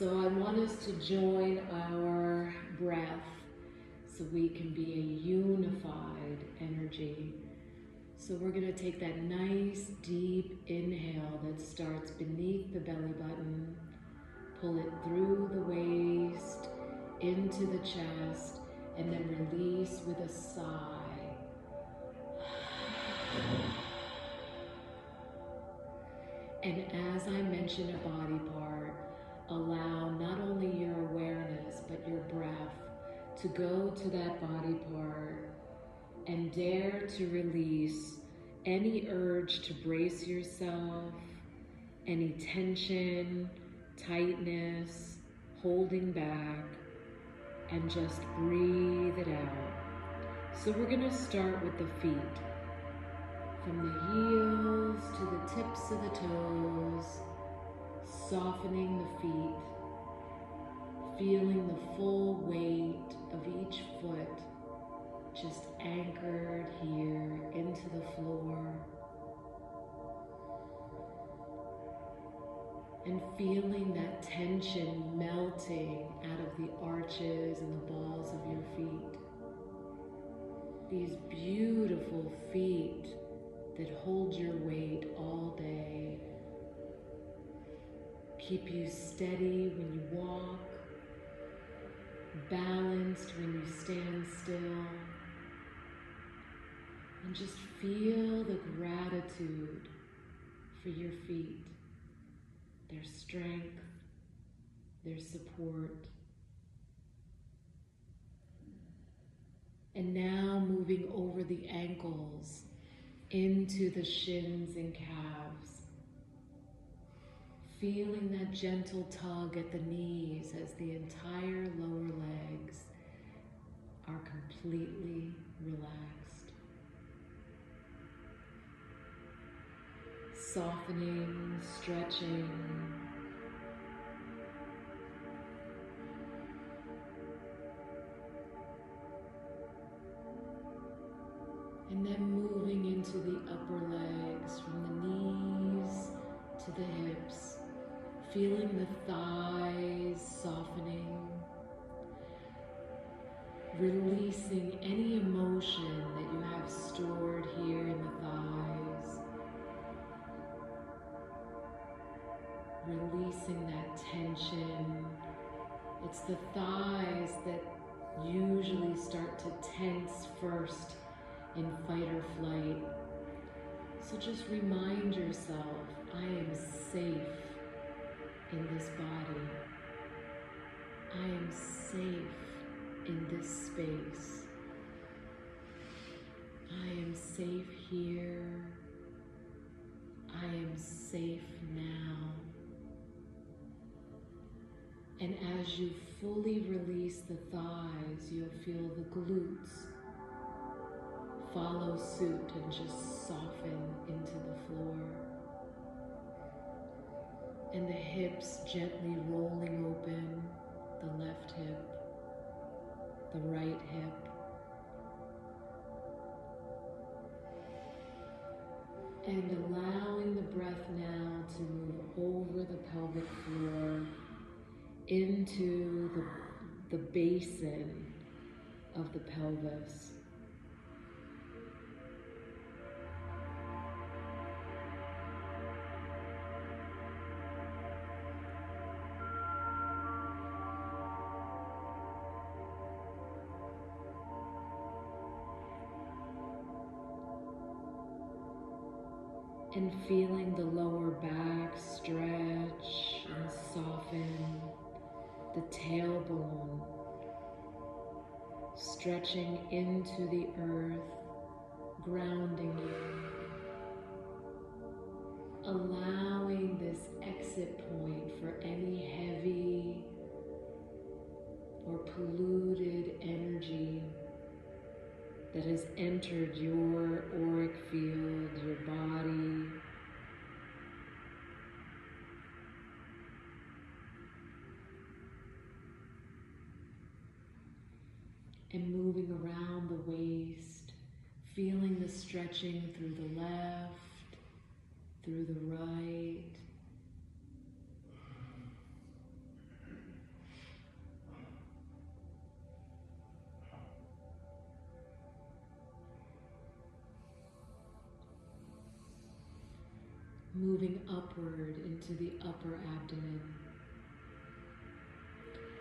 So I want us to join our breath so we can be a unified energy. So we're going to take that nice deep inhale that starts beneath the belly button, pull it through the waist, into the chest, and then release with a sigh. And as I mention a body part, allow not only your awareness, but your breath to go to that body part and dare to release any urge to brace yourself, any tension, tightness, holding back, and just breathe it out. So we're going to start with the feet. From the heels to the tips of the toes, softening the feet, feeling the full weight of each foot just anchored here into the floor, and feeling that tension melting out of the arches and the balls of your feet. These beautiful feet that hold your weight all day, keep you steady when you walk, balanced when you stand still, and just feel the gratitude for your feet, their strength, their support. And now moving over the ankles into the shins and calves, feeling that gentle tug at the knees as the entire lower legs are completely relaxed. Softening, stretching. And then moving into the upper legs from the knees to the hips, feeling the thighs softening, releasing any emotion that you have stored here in the thighs, releasing that tension. It's the thighs that usually start to tense first in fight or flight. So just remind yourself, I am safe in this body. I am safe in this space. I am safe here. I am safe now. And as you fully release the thighs, you'll feel the glutes follow suit and just soften into the floor. And the hips gently rolling open, the left hip, the right hip. And allowing the breath now to move over the pelvic floor into the basin of the pelvis. And feeling the lower back stretch and soften, the tailbone stretching into the earth, grounding you, allowing this exit point for any heavy or polluted energy that has entered your auric field, your body. And moving around the waist, feeling the stretching through the left, through the right. moving upward into the upper abdomen.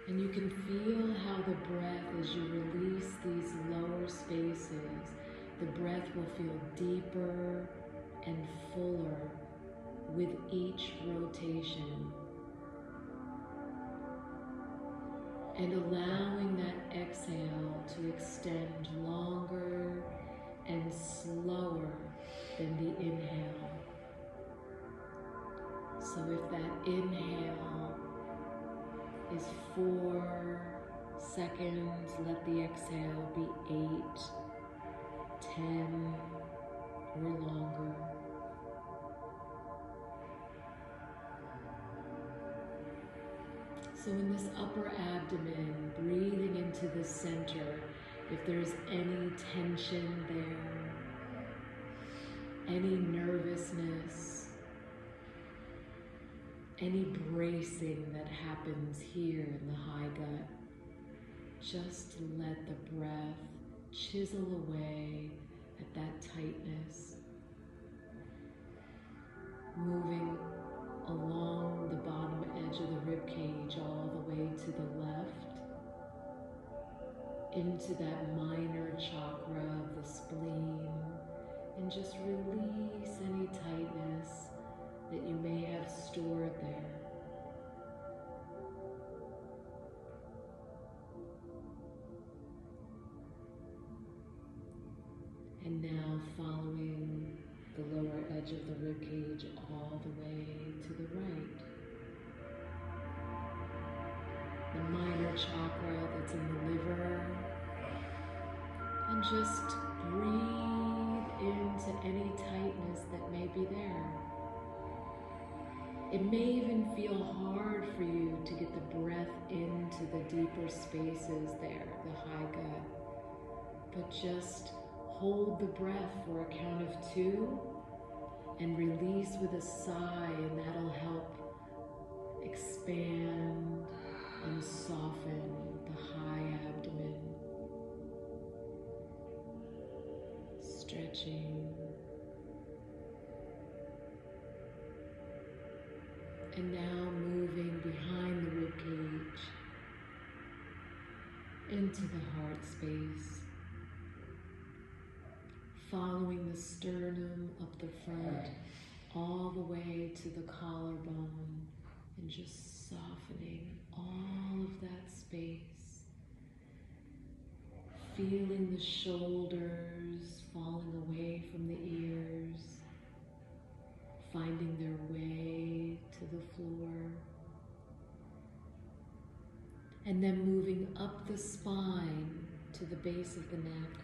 And you can feel how the breath, as you release these lower spaces, the breath will feel deeper and fuller with each rotation. And allowing that exhale to extend longer and slower than the inhale. So if that inhale is 4 seconds, let the exhale be 8, 10, or longer. So in this upper abdomen, breathing into the center, if there's any tension there, any nervousness, any bracing that happens here in the high gut, just let the breath chisel away at that tightness, moving along the bottom edge of the rib cage all the way to the left, into that minor chakra of the spleen, and just release any tightness that you may have stored there. And now following the lower edge of the rib cage all the way to the right. The minor chakra that's in the liver. And just breathe into any tightness that may be there. It may even feel hard for you to get the breath into the deeper spaces there, the high gut. But just hold the breath for a count of 2 and release with a sigh, and that'll help expand and soften the high abdomen. Stretching. And now moving behind the rib cage into the heart space, following the sternum up the front all the way to the collarbone, and just softening all of that space, feeling the shoulders falling away from the ears, finding their way to the floor, and then moving up the spine to the base of the neck.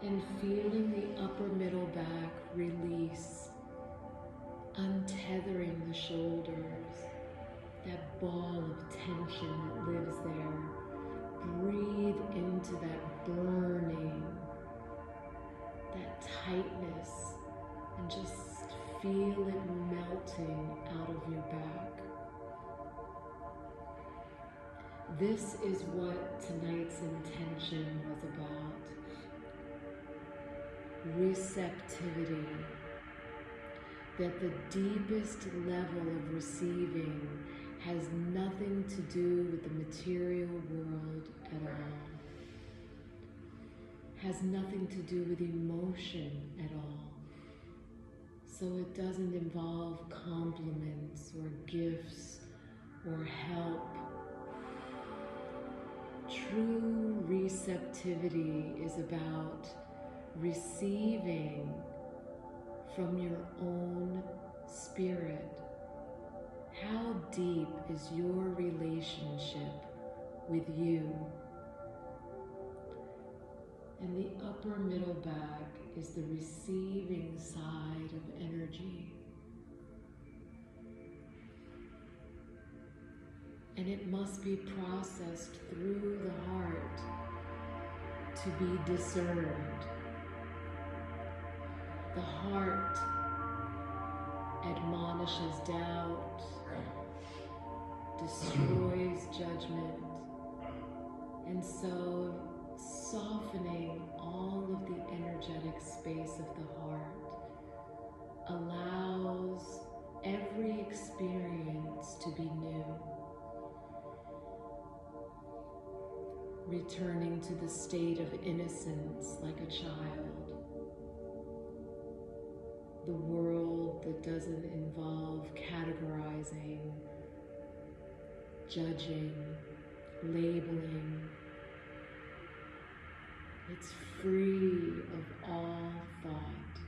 And feeling the upper middle back release, untethering the shoulders, that ball of tension that lives there. Breathe into that burning, that tightness, and just feel it melting out of your back. This is what tonight's intention was about. Receptivity, that the deepest level of receiving has nothing to do with the material world at all, has nothing to do with emotion at all. So it doesn't involve compliments or gifts or help. True receptivity is about receiving from your own spirit. How deep is your relationship with you? And the upper middle back is the receiving side of energy. And it must be processed through the heart to be discerned. The heart admonishes doubt, destroys judgment, and so softening all of the energetic space of the heart allows every experience to be new, returning to the state of innocence like a child. The world that doesn't involve categorizing, judging, labeling. It's free of all thought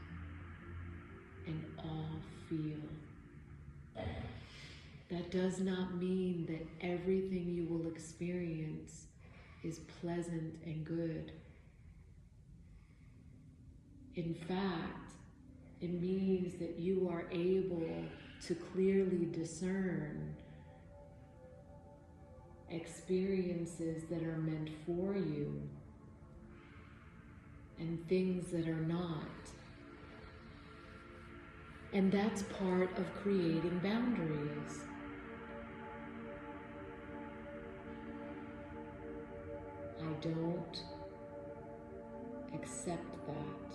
and all feel. That does not mean that everything you will experience is pleasant and good. In fact, it means that you are able to clearly discern experiences that are meant for you and things that are not. And that's part of creating boundaries. I don't accept that.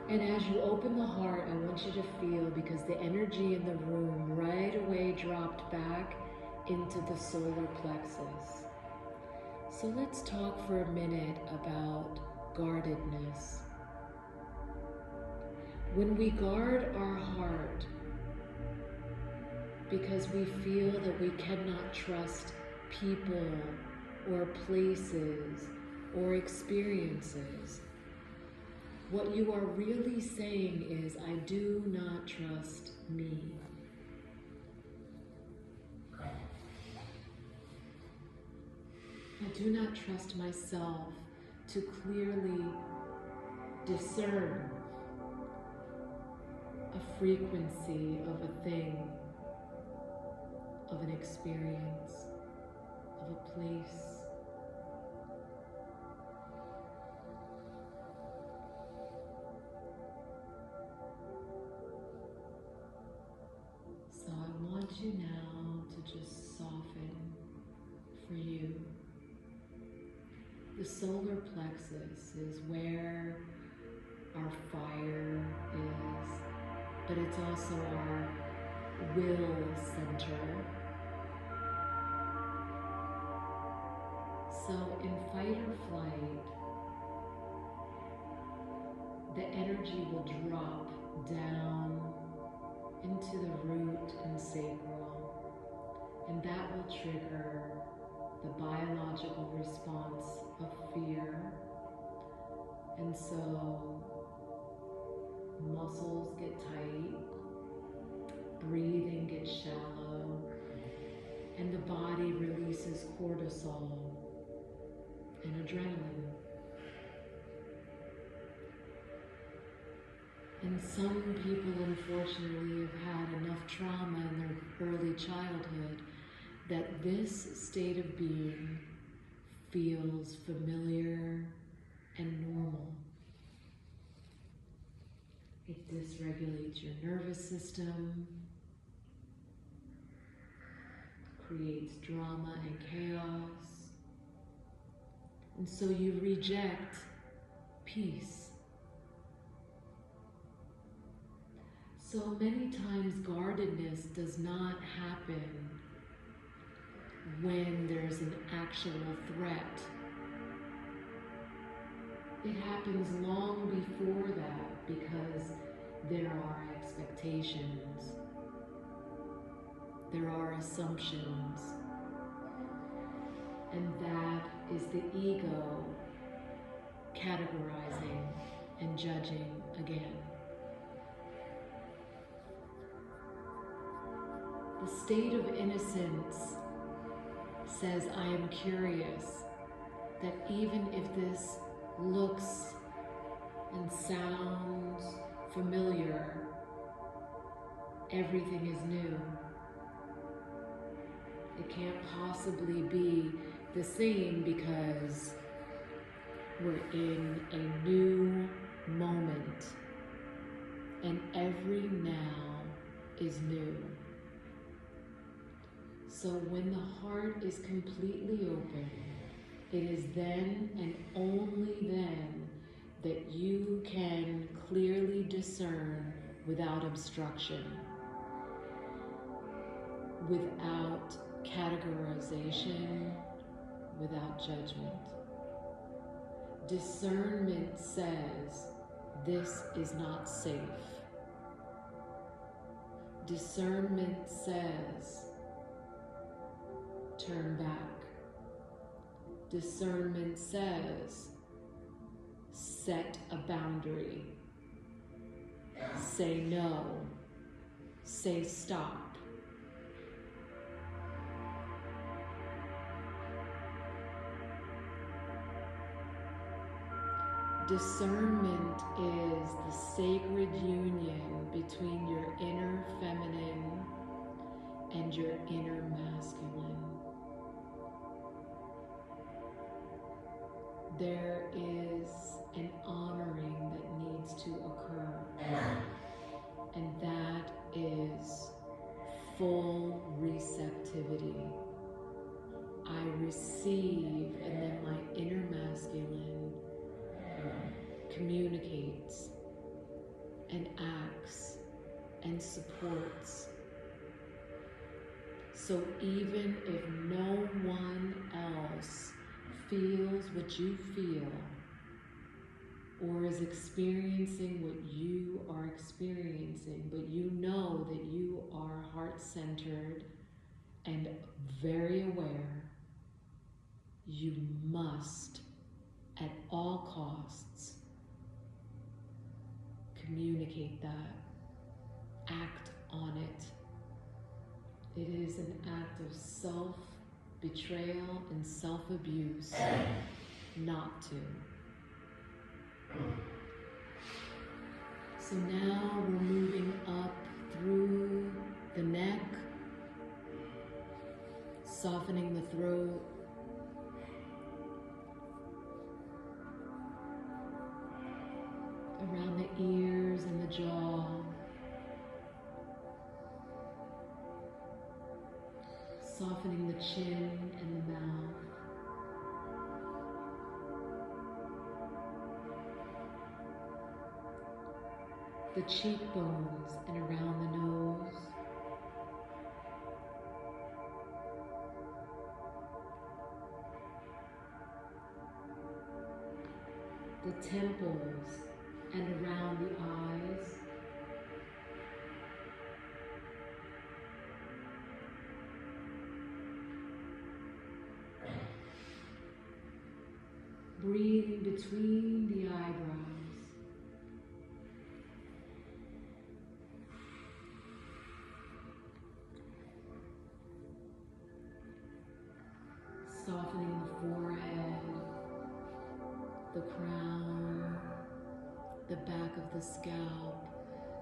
And as you open the heart, I want you to feel, because the energy in the room right away dropped back into the solar plexus. So let's talk for a minute about guardedness. When we guard our heart because we feel that we cannot trust people or places or experiences, what you are really saying is, I do not trust me. I do not trust myself to clearly discern a frequency of a thing, of an experience, of a place. So I want you now to just soften for you. The solar plexus is where our fire is, but it's also our will center. So in fight or flight, the energy will drop down into the root and sacral, and that will trigger the biological response of fear. And so muscles get tight, breathing gets shallow, and the body releases cortisol and adrenaline. And some people, unfortunately, have had enough trauma in their early childhood that this state of being feels familiar and normal. It dysregulates your nervous system, creates drama and chaos, and so you reject peace. So many times guardedness does not happen when there's an actual threat. It happens long before that because there are expectations, there are assumptions, and that is the ego categorizing and judging again. The state of innocence says, I am curious, that even if this looks and sounds familiar, everything is new. It can't possibly be the same because we're in a new moment, and every now is new. So when the heart is completely open, it is then and only then that you can clearly discern without obstruction, without categorization, without judgment. Discernment says, this is not safe. Discernment says, turn back. Discernment says, set a boundary. Say no. Say stop. Discernment is the sacred union between your inner feminine and your inner masculine. There is an honoring that needs to occur, and that is full receptivity. I receive, and then my inner masculine communicates and acts and supports. So even if no one else feels what you feel or is experiencing what you are experiencing, but you know that you are heart-centered and very aware, you must, at all costs, communicate that, act on it. It is an act of self-betrayal and self-abuse not to. So now we're moving up through the neck, softening the throat, around the ears and the jaw, softening the chin and the mouth, the cheekbones and around the nose, the temples and around the eyes, breathing between the eyebrows, softening the forehead, the crown, the back of the scalp.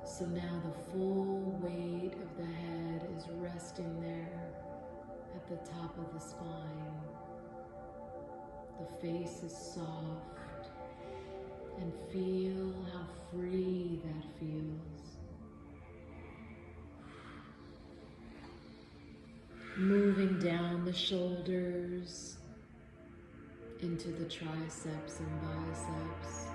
So now the full weight of the head is resting there at the top of the spine. The face is soft, and feel how free that feels. Moving down the shoulders into the triceps and biceps.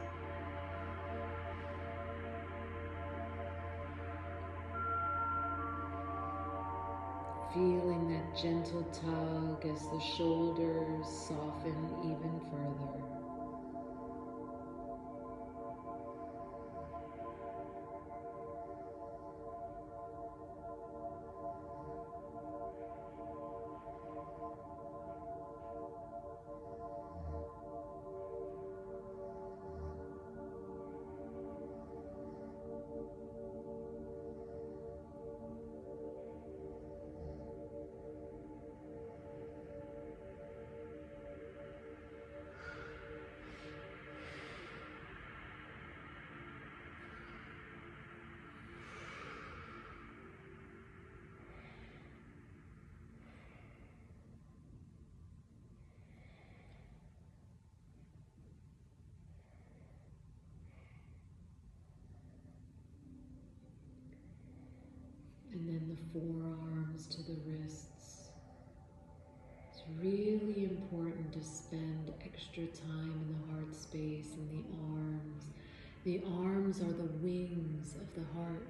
Feeling that gentle tug as the shoulders soften even further. and then the forearms to the wrists. It's really important to spend extra time in the heart space and the arms. The arms are the wings of the heart.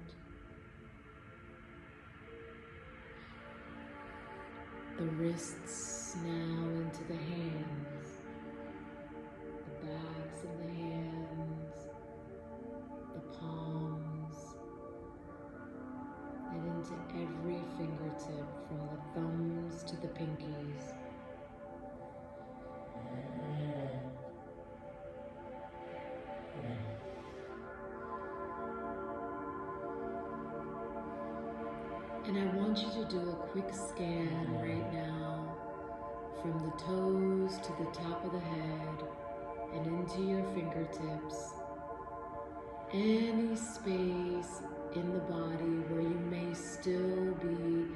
The wrists now into the hands, the backs of the hands, the palms, and into every fingertip from the thumbs to the pinkies. And I want you to do a quick scan right now from the toes to the top of the head and into your fingertips. Any space in the body where you may still be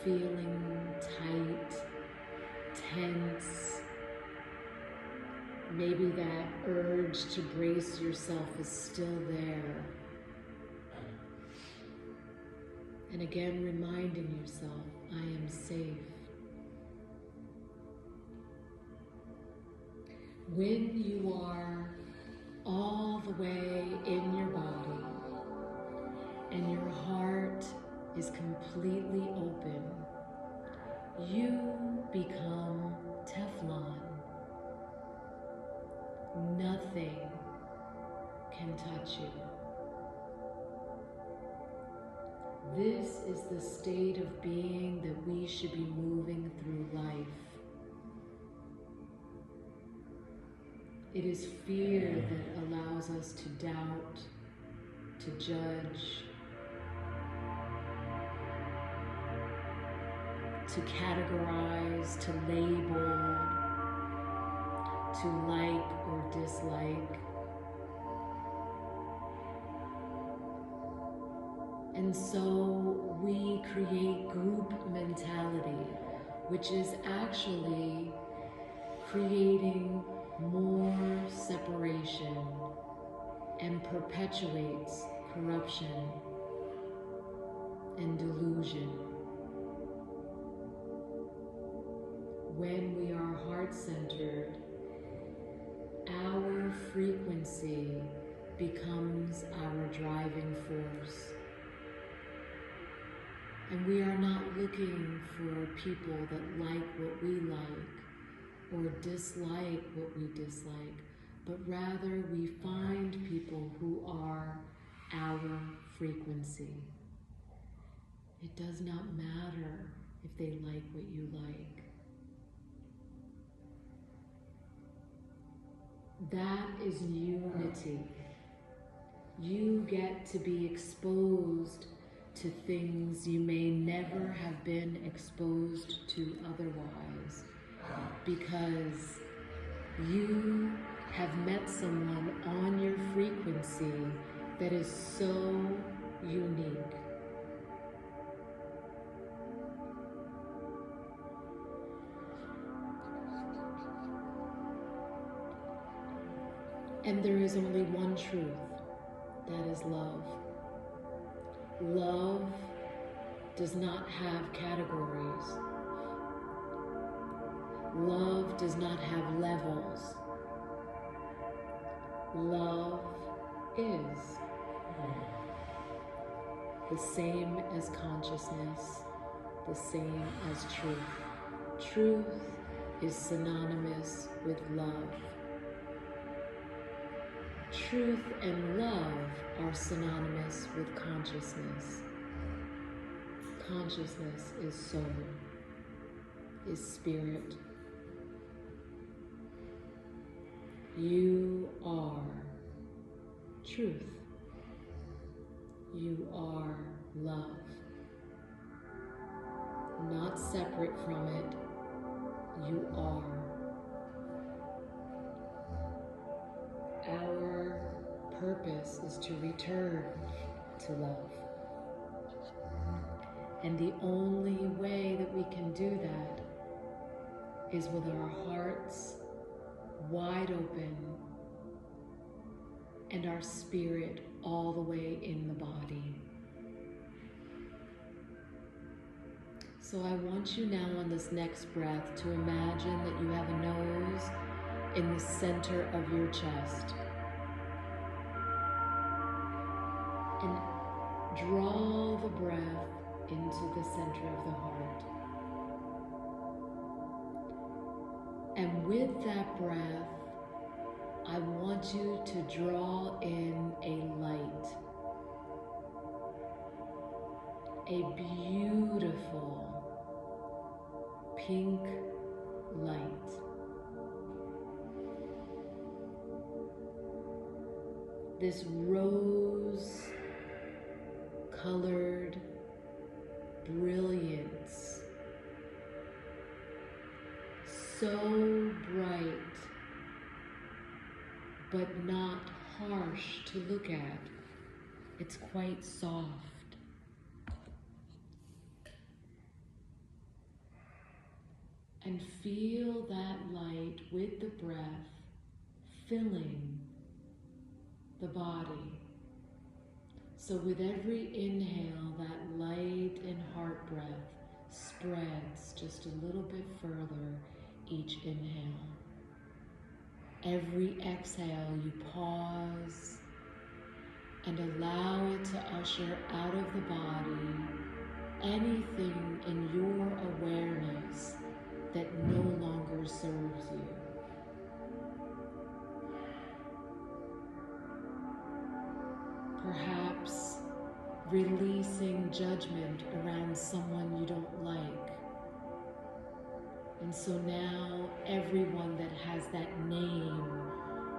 feeling tight, tense. Maybe that urge to brace yourself is still there. And again, reminding yourself, I am safe. When you are all the way in your body and your heart is completely open, you become Teflon. Nothing can touch you. This is the state of being that we should be moving through life. It is fear that allows us to doubt, to judge, to categorize, to label, to like or dislike. And so we create group mentality, which is actually creating more separation and perpetuates corruption and delusion. When we are heart-centered, our frequency becomes our driving force. And we are not looking for people that like what we like or dislike what we dislike, but rather we find people who are our frequency. It does not matter if they like what you like. That is unity. You get to be exposed to things you may never have been exposed to otherwise, because you have met someone on your frequency that is so unique. And there is only one truth, that is love. Love does not have categories. Love does not have levels. Love is the same as consciousness, the same as truth. Truth is synonymous with love. Truth and love are synonymous with consciousness. Consciousness is soul, is spirit. You are truth. You are love. Not separate from it, you are. Our purpose is to return to love. And the only way that we can do that is with our hearts wide open and our spirit all the way in the body. So I want you now on this next breath to imagine that you have a nose in the center of your chest. And draw the breath into the center of the heart. And with that breath, I want you to draw in a light, a beautiful pink light. This rose-colored brilliance, so bright, but not harsh to look at. It's quite soft. And feel that light with the breath filling the body. So with every inhale, that light and heart breath spreads just a little bit further each inhale. Every exhale, you pause and allow it to usher out of the body anything in your awareness that no longer serves you. Perhaps releasing judgment around someone you don't like. And so now everyone that has that name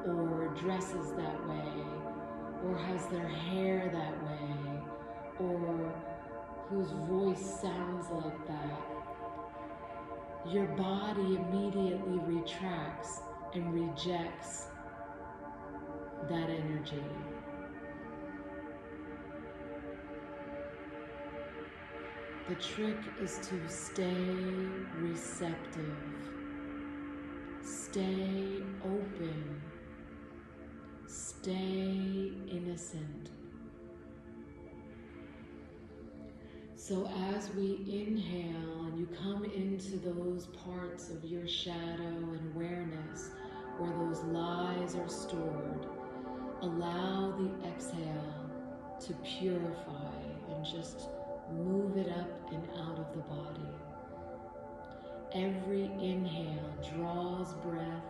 or dresses that way or has their hair that way or whose voice sounds like that, your body immediately retracts and rejects that energy. The trick is to stay receptive, stay open, stay innocent. So as we inhale and you come into those parts of your shadow and awareness where those lies are stored, allow the exhale to purify and just move it up and out of the body. Every inhale draws breath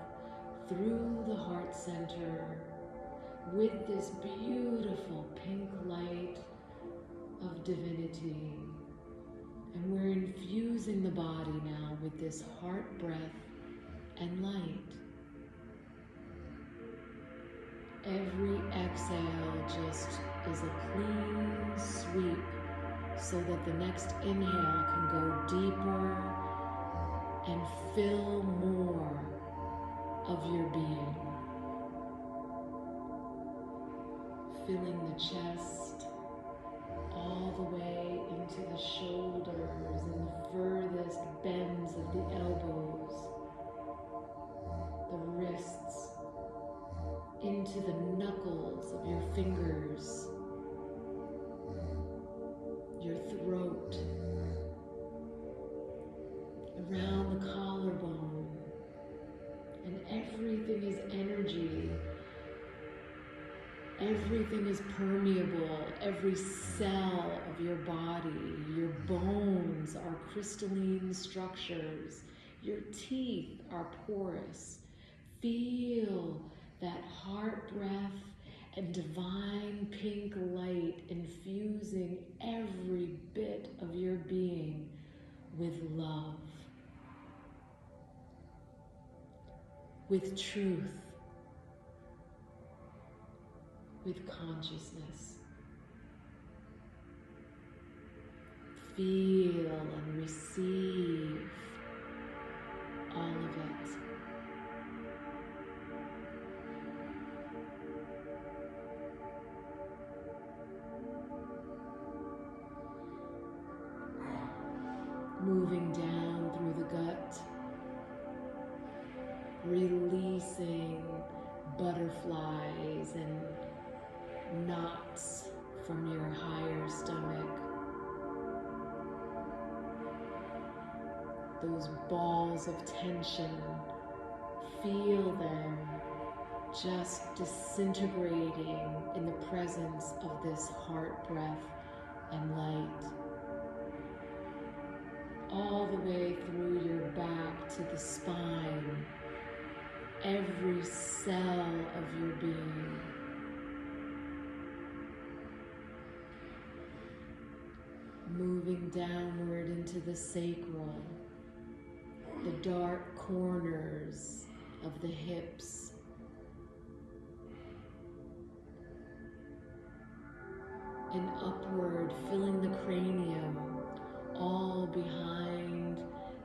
through the heart center with this beautiful pink light of divinity. And we're infusing the body now with this heart breath and light. Every exhale just is a clean sweep so that the next inhale can go deeper and fill more of your being. Filling the chest all the way into the shoulders and the furthest bends of the elbows, the wrists, into the knuckles of your fingers, your throat, around the collarbone, and everything is energy. Everything is permeable. Every cell of your body, your bones are crystalline structures. Your teeth are porous. Feel that heart breath and divine pink light infusing every bit of your being with love, with truth, with consciousness. Feel and receive all of it. Moving down through the gut, releasing butterflies and knots from your higher stomach. those balls of tension. Feel them just disintegrating in the presence of this heart breath and light. All the way through your back to the spine, every cell of your being. Moving downward into the sacral, the dark corners of the hips. And upward, filling the cranium, all behind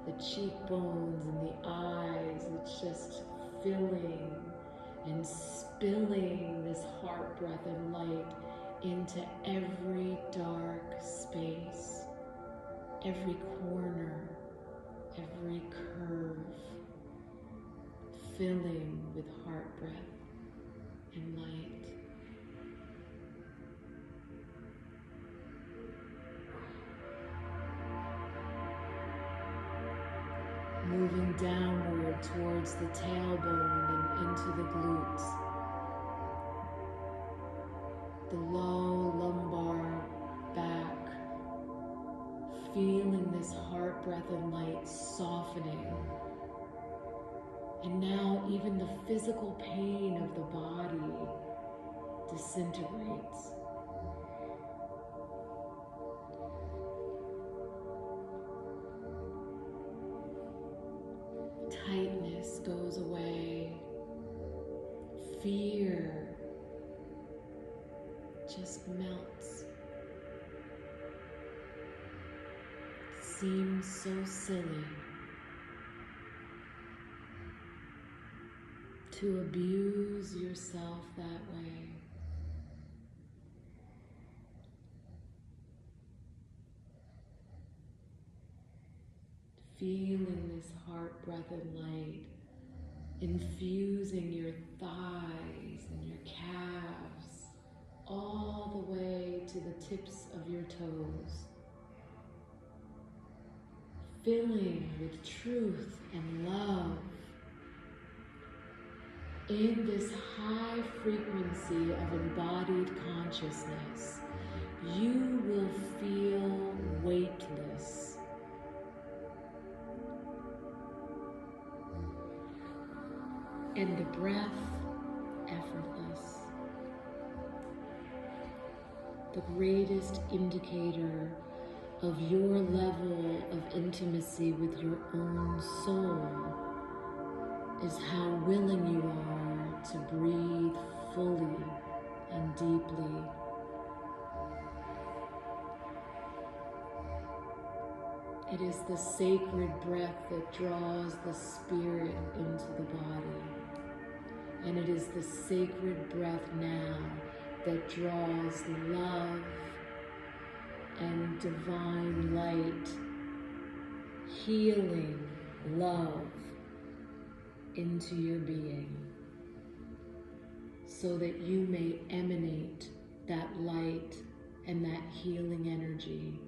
the cheekbones and the eyes. It's just filling and spilling this heart breath and light into every dark space, every corner, every curve, filling with heart breath and light. Moving downward towards the tailbone and into the glutes. The low lumbar back, feeling this heart breath and light softening. And now even the physical pain of the body disintegrates. Tightness goes away. Fear just melts. Seems so silly to abuse yourself that way. Feeling this heart breath and light infusing your thighs and your calves all the way to the tips of your toes. Filling with truth and love. In this high frequency of embodied consciousness, you will feel weightless. And the breath, effortless. The greatest indicator of your level of intimacy with your own soul is how willing you are to breathe fully and deeply. It is the sacred breath that draws the spirit into the body. And it is the sacred breath now that draws love and divine light, healing love into your being, so that you may emanate that light and that healing energy,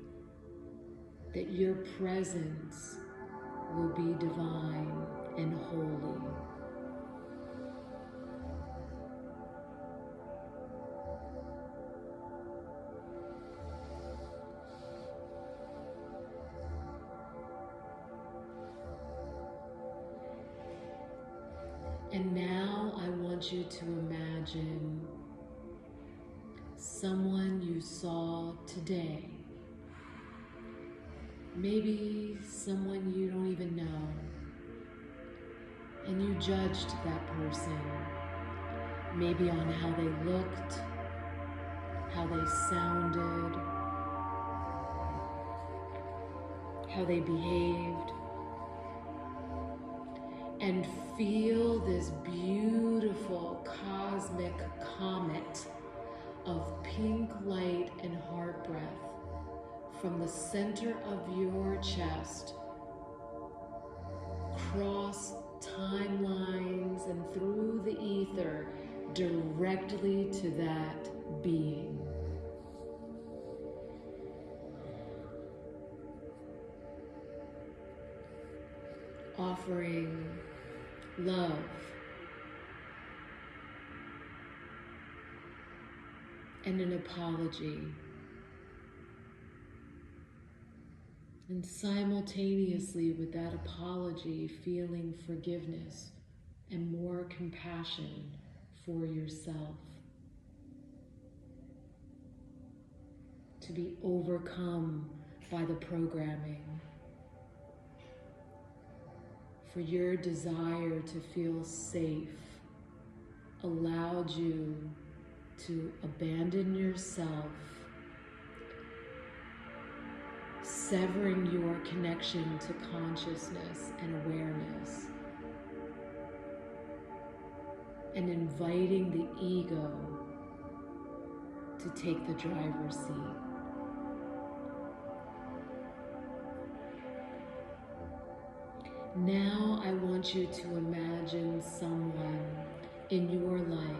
that your presence will be divine and holy. And now I want you to imagine someone you saw today. Maybe someone you don't even know. And you judged that person, maybe on how they looked, how they sounded, how they behaved. And feel this beautiful cosmic comet of pink light and heart breath from the center of your chest, cross timelines and through the ether directly to that being. offering love and an apology, and simultaneously with that apology, feeling forgiveness and more compassion for yourself, to be overcome by the programming, for your desire to feel safe allowed you to abandon yourself, severing your connection to consciousness and awareness, and inviting the ego to take the driver's seat. Now I want you to imagine someone in your life.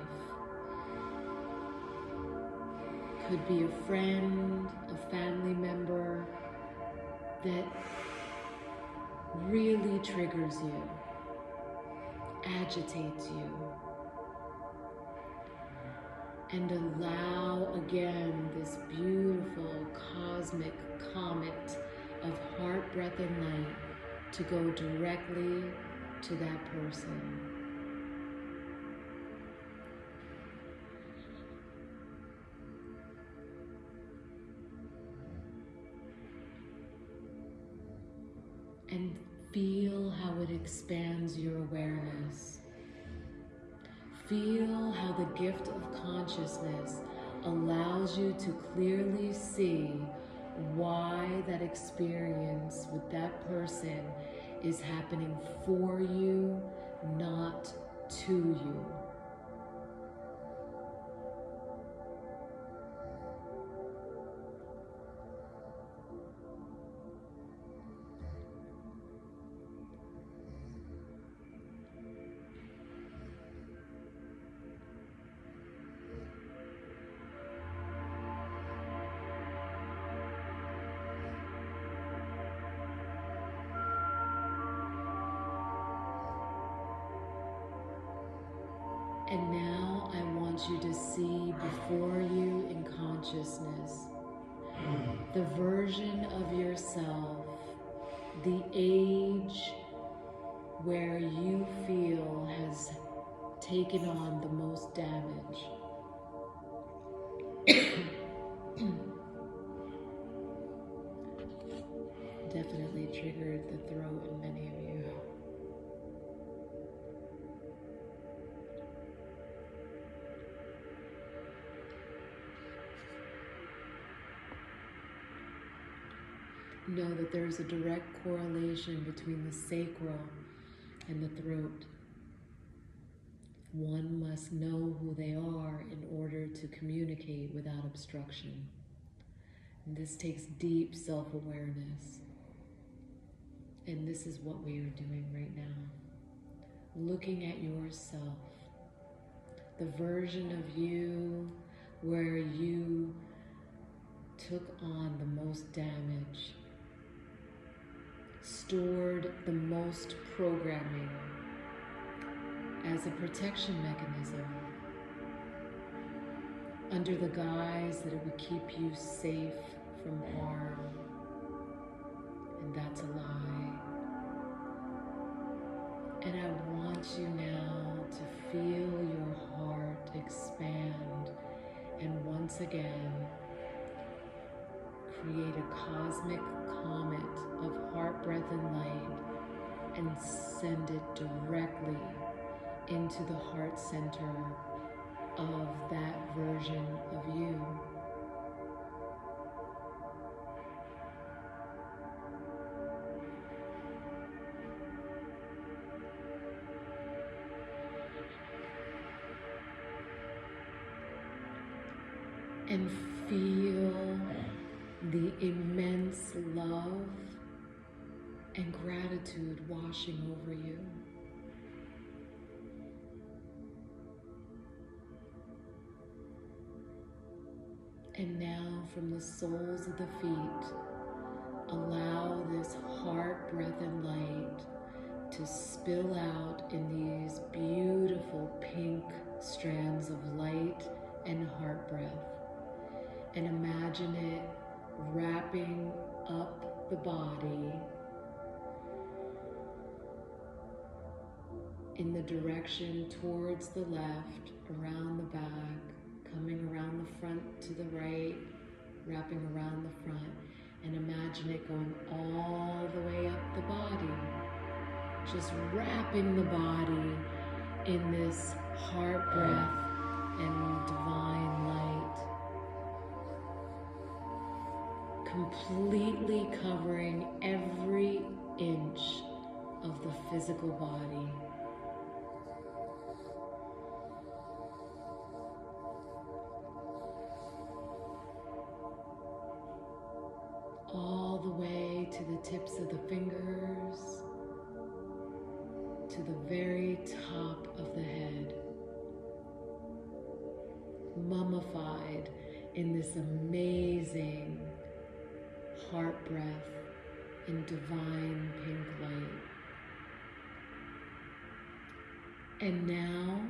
Could be a friend, a family member that really triggers you, agitates you. And allow again this beautiful cosmic comet of heart, breath, and light to go directly to that person. And feel how it expands your awareness. Feel how the gift of consciousness allows you to clearly see why that experience with that person is happening for you, not to you. And now I want you to see before you in consciousness the version of yourself, the age where you feel has taken on the most damage. Definitely triggered the throat in many of you. Know that there is a direct correlation between the sacral and the throat. One must know who they are in order to communicate without obstruction. And this takes deep self-awareness. And this is what we are doing right now. Looking at yourself, the version of you where you took on the most damage, stored the most programming as a protection mechanism under the guise that it would keep you safe from harm. And that's a lie. And I want you now to feel your heart expand and once again create a cosmic comet of heart, breath, and light and send it directly into the heart center of that version of you. And feel the immense love and gratitude washing over you. And now from the soles of the feet, allow this heart, breath, and light to to spill out in these beautiful pink strands of light and heart breath. And imagine it wrapping up the body in the direction towards the left, around the back, coming around the front to the right, wrapping around the front, and imagine it going all the way up the body, just wrapping the body in this heart breath and divine light, completely covering every inch of the physical body. All the way to the tips of the fingers, to the very top of the head, mummified in this amazing heart breath in divine pink light. And now,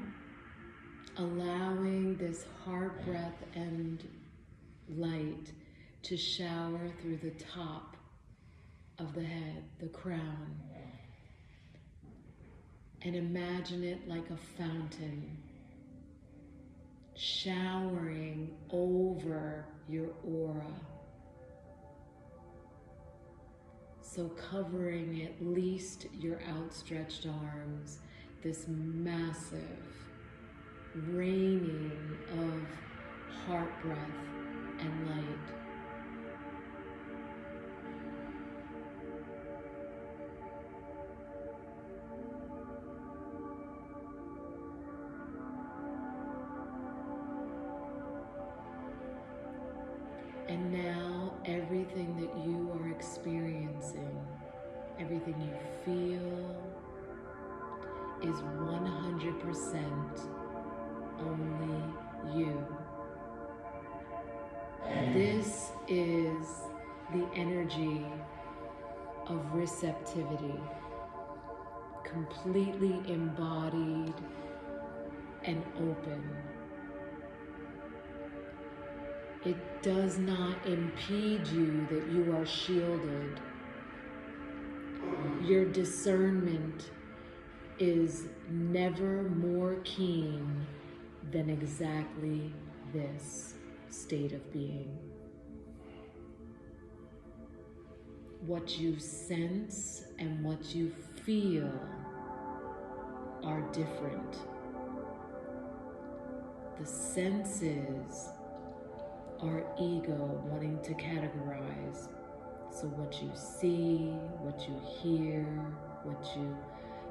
allowing this heart breath and light to shower through the top of the head, the crown. And imagine it like a fountain, showering over your aura. So covering at least your outstretched arms, this massive raining of heart breath and light. And now everything that you are experiencing, everything you feel, is 100% only you. This is the energy of receptivity, completely embodied and open. It does not impede you that you are shielded. Your discernment is never more keen than exactly this state of being. What you sense and what you feel are different. The senses are ego wanting to categorize. So what you see, what you hear, what you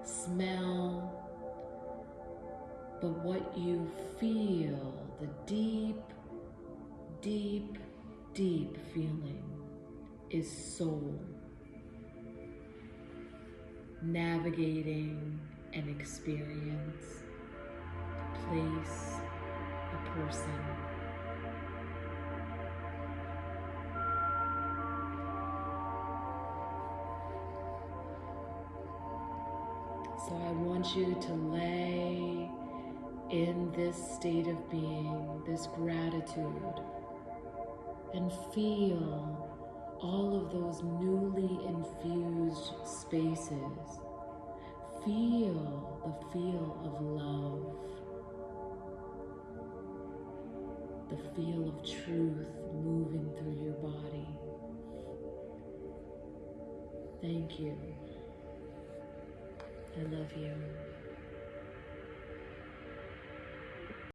smell, but what you feel, the deep, deep, deep feeling is soul. Navigating an experience, a place, a person. So I want you to lay in this state of being, this gratitude, and feel all of those newly infused spaces. Feel the feel of love, the feel of truth moving through your body. Thank you. I love you.